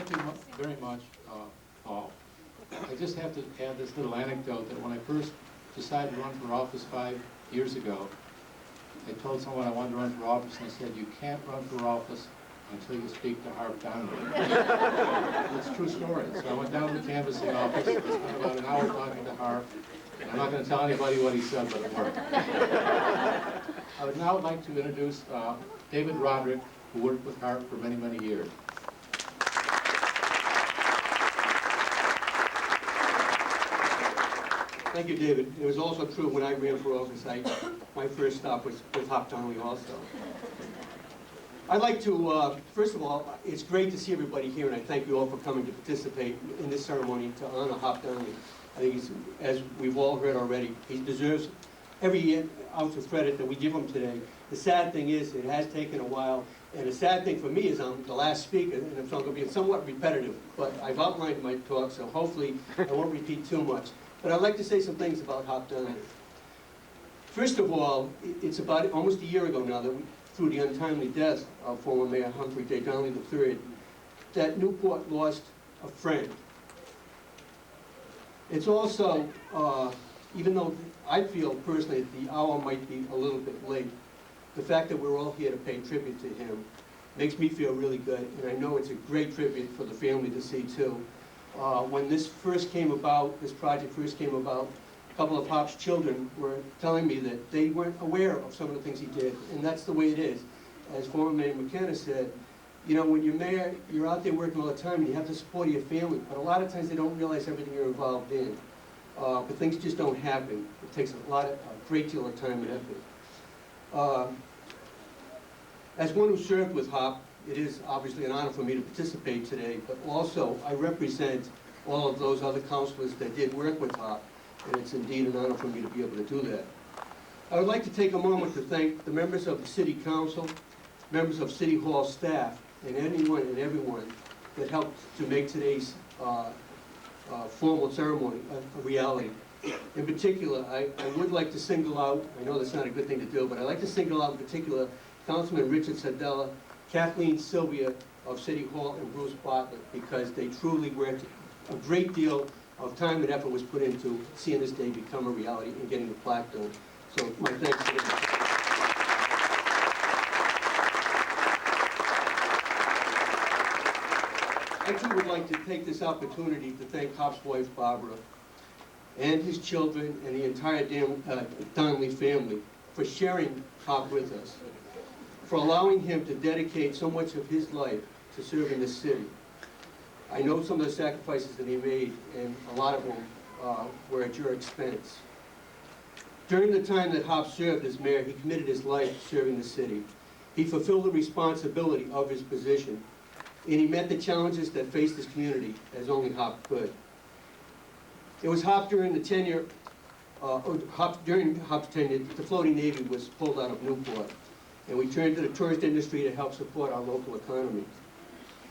Thank you very much, Paul. I just have to add this little anecdote that when I first decided to run for office 5 years ago, I told someone I wanted to run for office, and they said, "You can't run for office until you speak to Harp Donnelly." It's a true story. So I went down to the canvassing office, I spent about an hour talking to Harp, and I'm not going to tell anybody what he said, but it worked. I would now like to introduce David Roderick, who worked with Harp for many, many years. Thank you, David. It was also true when I ran for office. My first stop was with Harp Donnelly also. I'd like to, first of all, it's great to see everybody here, and I thank you all for coming to participate in this ceremony to honor Harp Donnelly. I think he's, as we've all heard already, he deserves every ounce of credit that we give him today. The sad thing is, it has taken a while, and the sad thing for me is I'm the last speaker, and it's going to be somewhat repetitive, but I've outlined my talk, so hopefully I won't repeat too much. But I'd like to say some things about Harp Donnelly. First of all, it's about almost a year ago now that through the untimely death of former Mayor Humphrey Donnelly III, that Newport lost a friend. It's also, even though I feel personally that the hour might be a little bit late, the fact that we're all here to pay tribute to him makes me feel really good, and I know it's a great tribute for the family to see too. When this first came about, this project first came about, a couple of Harp's children were telling me that they weren't aware of some of the things he did, and that's the way it is. As former Mayor McKenna said, you know, when you're mayor, you're out there working all the time, and you have the support of your family, but a lot of times they don't realize everything you're involved in. But things just don't happen. It takes a great deal of time and effort. As one who served with Harp, it is obviously an honor for me to participate today, but also I represent all of those other councilors that did work with Harp, and it's indeed an honor for me to be able to do that. I would like to take a moment to thank the members of the City Council, members of City Hall staff, and anyone and everyone that helped to make today's formal ceremony a reality. In particular, I would like to single out, I know that's not a good thing to do, but I'd like to single out in particular Councilman Richard Sardella, Kathleen Sylvia of City Hall, and Bruce Bartlett, because they truly worked. A great deal of time and effort was put into seeing this day become a reality and getting the plaque done. So my thanks to them. I too would like to take this opportunity to thank Harp's wife, Barbara, and his children, and the entire Donnelly family for sharing Harp with us, for allowing him to dedicate so much of his life to serving the city. I know some of the sacrifices that he made, and a lot of them were at your expense. During the time that Harp served as mayor, he committed his life serving the city. He fulfilled the responsibility of his position, and he met the challenges that faced his community as only Harp could. It was Harp during the tenure, during Harp's tenure, the floating navy was pulled out of Newport, and we turned to the tourist industry to help support our local economy.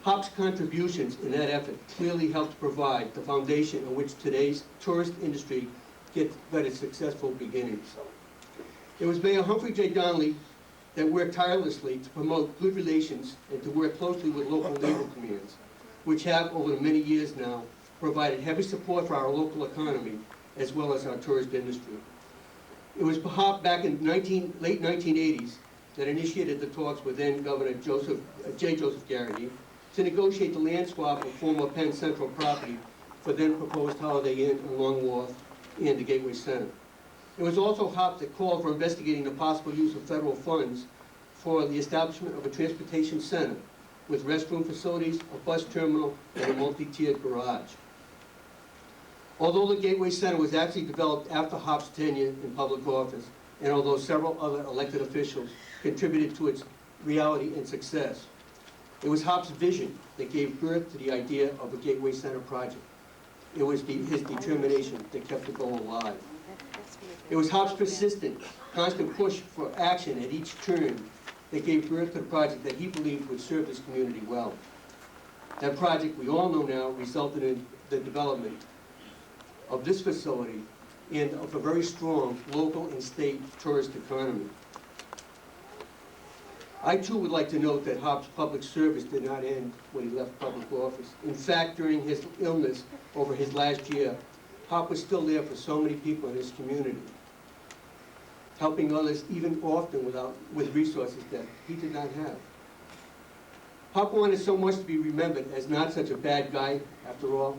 Harp's contributions in that effort clearly helped provide the foundation on which today's tourist industry got its successful beginnings. It was Mayor Humphrey Donnelly that worked tirelessly to promote good relations and to work closely with local labor commands, which have, over many years now, provided heavy support for our local economy as well as our tourist industry. It was Harp back in late 1980s that initiated the talks with then Governor J. Joseph Garrity to negotiate the land swap of former Penn Central property for then proposed Holiday Inn and Long Wharf and the Gateway Center. It was also Harp that called for investigating the possible use of federal funds for the establishment of a transportation center with restroom facilities, a bus terminal, and a multi-tiered garage. Although the Gateway Center was actually developed after Harp's tenure in public office, and although several other elected officials contributed to its reality and success, it was Harp's vision that gave birth to the idea of a Gateway Center project. It was his determination that kept the goal alive. It was Harp's persistent, constant push for action at each turn that gave birth to the project that he believed would serve this community well. That project, we all know now, resulted in the development of this facility and of a very strong local and state tourist economy. I too would like to note that Harp's public service did not end when he left public office. In fact, during his illness over his last year, Harp was still there for so many people in his community, helping others even often with resources that he did not have. Harp wanted so much to be remembered as not such a bad guy, after all.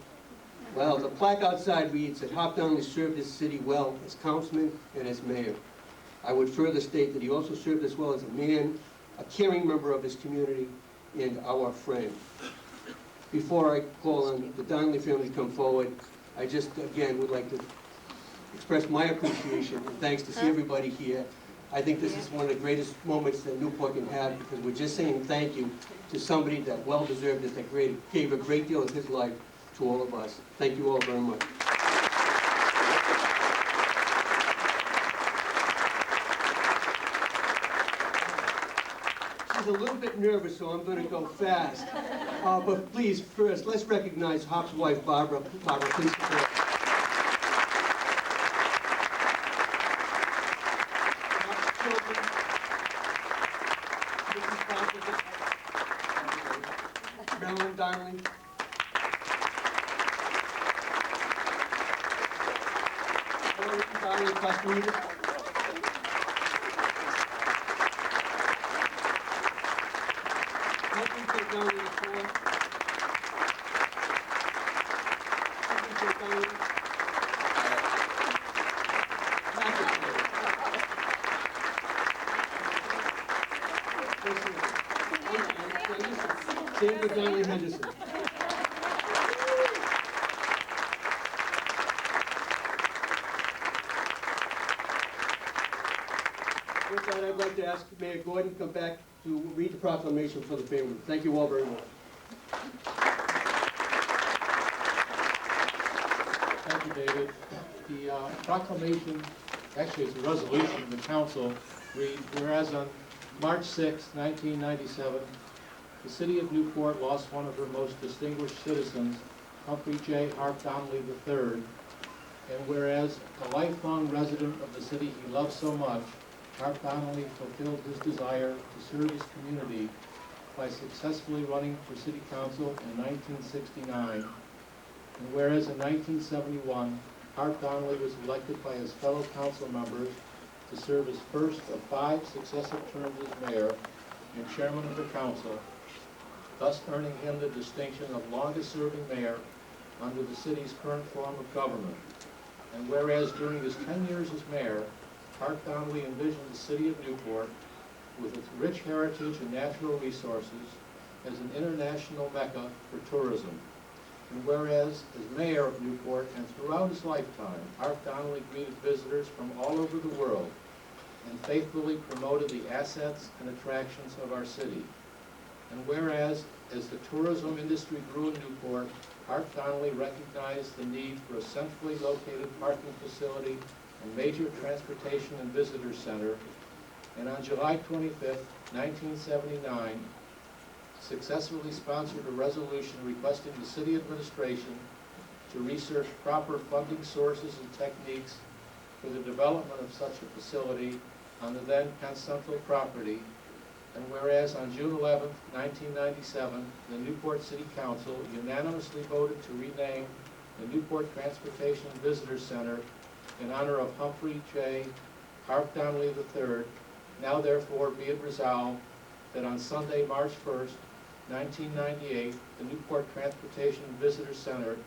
Well, the plaque outside reads that Harp Donnelly served his city well as councilman and as mayor. I would further state that he also served as well as a man, a caring member of his community, and our friend. Before I call on the Donnelly family to come forward, I just, again, would like to express my appreciation and thanks to see everybody here. I think this is one of the greatest moments that Newport can have, because we're just saying thank you to somebody that well deserved it, that gave a great deal of his life to all of us. Thank you all very much. She's a little bit nervous, so I'm going to go fast. But please, first, let's recognize Harp's wife, Barbara. Barbara, please support. Harp's children, Mrs. Barbara, Marilyn Donnelly, Donnelly Classmates. Humphrey take Donnelly to four. Humphrey take Donnelly. Sandra Donnelly Henderson. With that, I'd like to ask Mayor Gordon to come back to read the proclamation for the family. Thank you all very much. Thank you, David. The proclamation, actually it's a resolution of the council, reads, whereas on March 6, 1997, the city of Newport lost one of her most distinguished citizens, Humphrey J. Harp Donnelly III, and whereas a lifelong resident of the city he loved so much, Harp Donnelly fulfilled his desire to serve his community by successfully running for city council in 1969. And whereas in 1971, Harp Donnelly was elected by his fellow council members to serve his first of 5 successive terms as mayor and chairman of the council, thus earning him the distinction of longest-serving mayor under the city's current form of government. And whereas during his 10 years as mayor, Harp Donnelly envisioned the city of Newport, with its rich heritage and natural resources, as an international mecca for tourism. And whereas, as mayor of Newport and throughout his lifetime, Harp Donnelly greeted visitors from all over the world and faithfully promoted the assets and attractions of our city. And whereas, as the tourism industry grew in Newport, Harp Donnelly recognized the need for a centrally located parking facility and major transportation and visitor center, and on July 25th, 1979, successfully sponsored a resolution requesting the city administration to research proper funding sources and techniques for the development of such a facility on the then Penn Central property. And whereas on June 11th, 1997, the Newport City Council unanimously voted to rename the Newport Transportation and Visitor Center in honor of Humphrey J. Harp Donnelly III, now therefore be it resolved that on Sunday, March 1st, 1998, the Newport Transportation and Visitor Center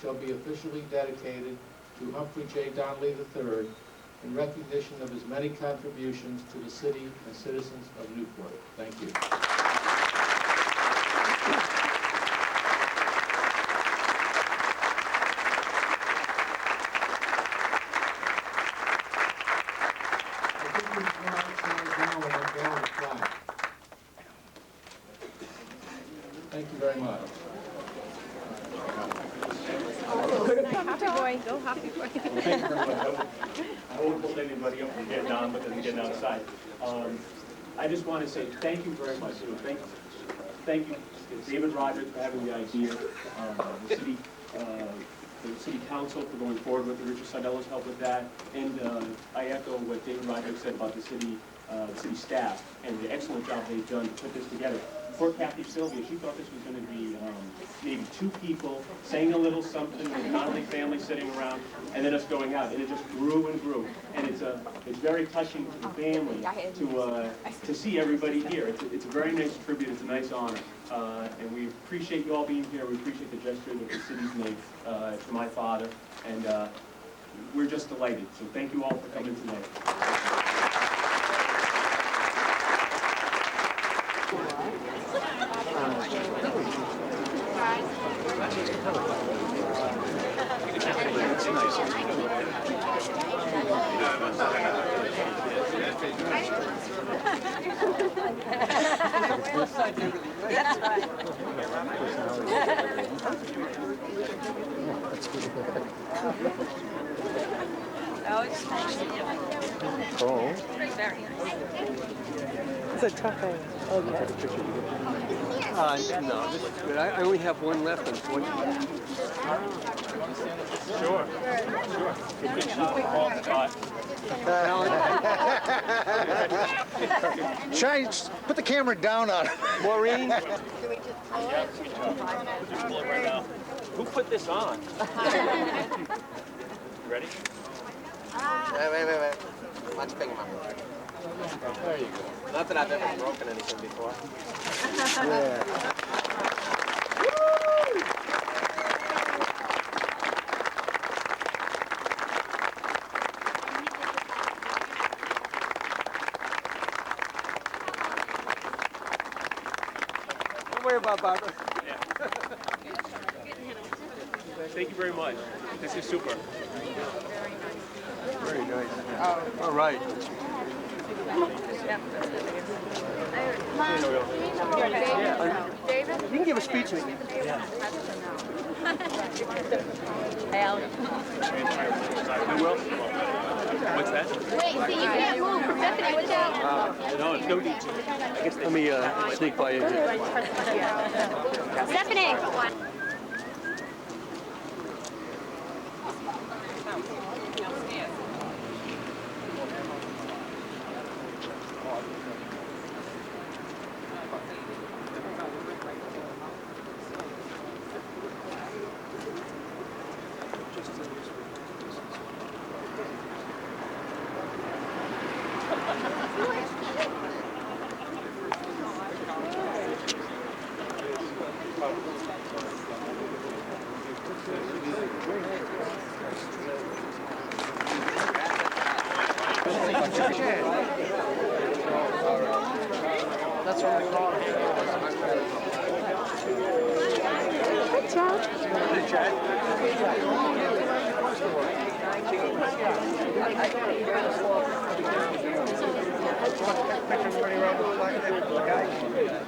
shall be officially dedicated to Humphrey J. Donnelly III in recognition of his many contributions to the city and citizens of Newport. Thank you. Thank you very much. Happy boy, go happy boy. Thank you very much. I won't hold anybody up from getting on, but then getting outside. I just want to say thank you very much. Thank you, David Rogers, for having the idea. The city the city council for going forward with it, Richard Sardello's help with that, and I echo what David Roderick said about the city staff and the excellent job they've done to put this together. Poor Kathy Sylvia, she thought this was going to be maybe 2 people saying a little something, the Donnelly family sitting around, and then us going out, and it just grew and grew. And it's very touching to the family to see everybody here. It's a very nice tribute. It's a nice honor, and we appreciate you all being here. We appreciate the gesture that the city's made to my father, and we're just delighted. So thank you all for coming tonight. That's right. Oh, it's nice. Oh. Very nice. It's a tough hang. Okay. No, this is good. I only have one left, unfortunately. Sure. Good shot, Scott. Try, put the camera down on him. Maureen? Yeah, sweet job. Just pull it right out. Who put this on? Ready? Wait. Much bigger, Mom. There you go. Not that I've ever broken anything before. Yeah. Don't worry about Barbara. Yeah. Thank you very much. This is super. Very nice. All right. David? You can give a speech. Al. I will. What's that? Wait, see, you can't move. Stephanie, watch out. No, no need to. I guess they Let me sneak by you here. Stephanie! That's what we call it.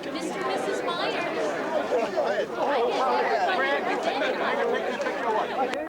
Mr. and Mrs. Meyer.